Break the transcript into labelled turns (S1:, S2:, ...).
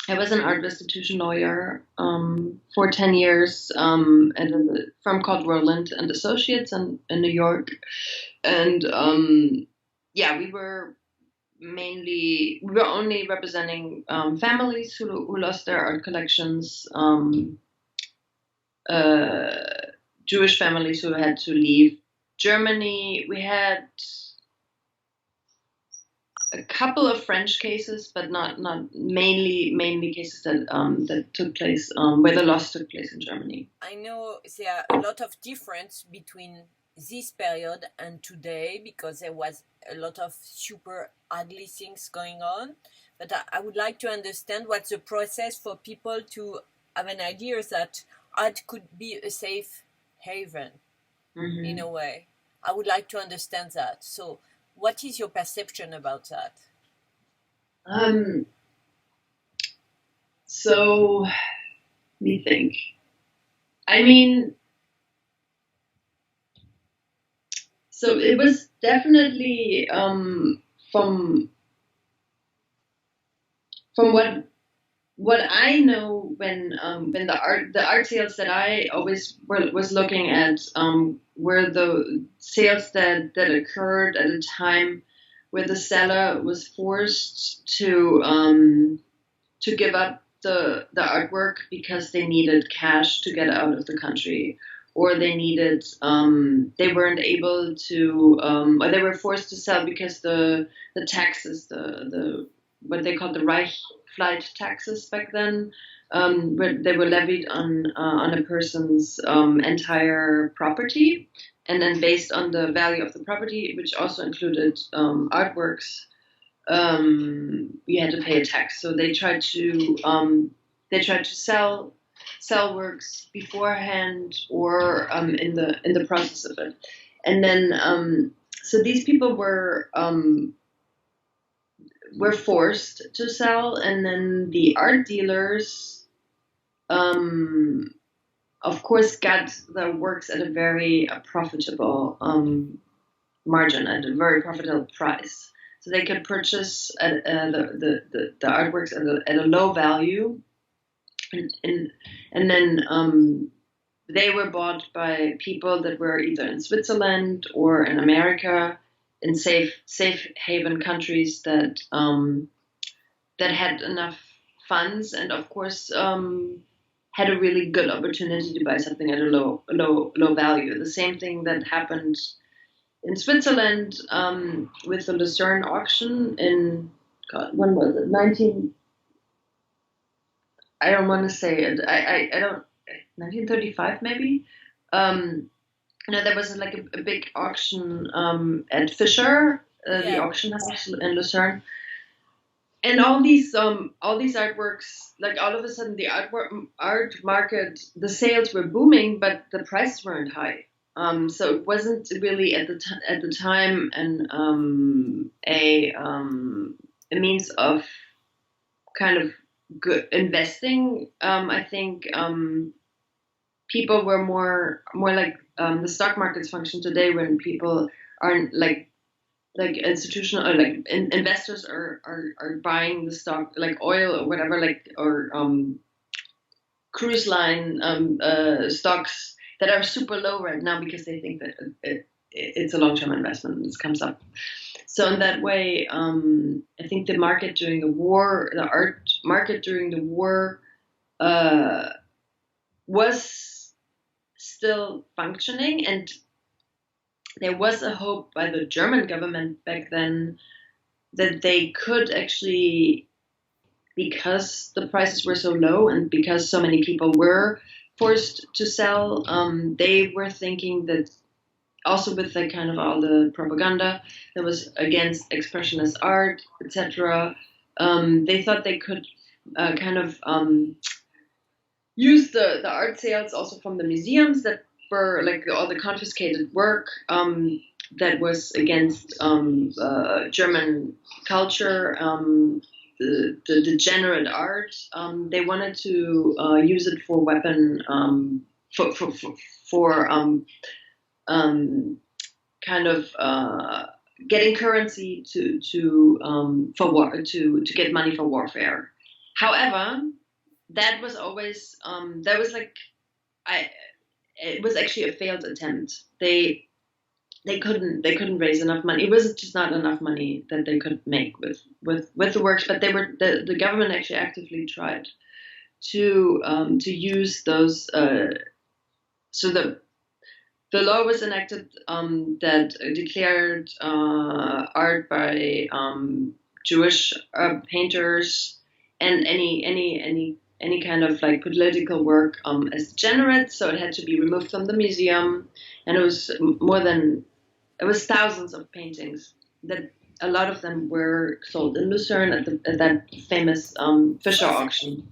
S1: I was an art restitution lawyer for 10 years at a firm called Roland and Associates in New York. And yeah, we were only representing families who lost their art collections, uh, Jewish families who had to leave Germany. We had a couple of French cases, but not mainly cases that took place where the loss took place in Germany.
S2: I know there are a lot of difference between this period and today because there was a lot of super ugly things going on. But I would like to understand what's the process for people to have an idea that art could be a safe haven in a way. I would like to understand that. So, what is your perception about that?
S1: So let me think. I mean, so it was definitely from what I know when the art sales that I always was looking at were the sales that occurred at a time where the seller was forced to give up the artwork because they needed cash to get out of the country, or they weren't able to, or they were forced to sell because the taxes, the what they called the Reichsflight taxes back then, they were levied on a person's entire property, and then based on the value of the property, which also included artworks, you had to pay a tax. So they tried to sell works beforehand or in the process of it, and then so these people were forced to sell, and then the art dealers, of course, got the works at a very profitable margin, at a very profitable price. So they could purchase the artworks at a low value, and then they were bought by people that were either in Switzerland or in America, in safe haven countries that had enough funds, and of course had a really good opportunity to buy something at a low value. The same thing that happened in Switzerland with the Lucerne auction in, God, when was it? 19. I don't want to say it. I don't. 1935 maybe. There was like a big auction at Fischer, the auction house in Lucerne, and all these artworks, like all of a sudden the art market, the sales were booming, but the prices weren't high. So it wasn't really at the time a means of kind of good investing. I think people were more like the stock markets function today, when people aren't like institutional, or like investors are buying the stock, like oil or whatever, like, or cruise line stocks that are super low right now because they think that it's a long-term investment and this comes up. So in that way, I think the market during the war, the art market during the war, was still functioning, and there was a hope by the German government back then that they could actually, because the prices were so low and because so many people were forced to sell, they were thinking that, also with the kind of all the propaganda that was against expressionist art, etc., they thought they could kind of use the art sales also from the museums that were like all the confiscated work that was against German culture, the degenerate art. They wanted to use it for weapon, for kind of getting currency for war, to get money for warfare. However, that was always that was like it was actually a failed attempt. They couldn't raise enough money. It was just not enough money that they could make with the works. But the government actually actively tried to use those. So the law was enacted that declared art by Jewish painters and any kind of like political work as degenerate. So it had to be removed from the museum, and it was thousands of paintings that a lot of them were sold in Lucerne at that famous Fischer auction.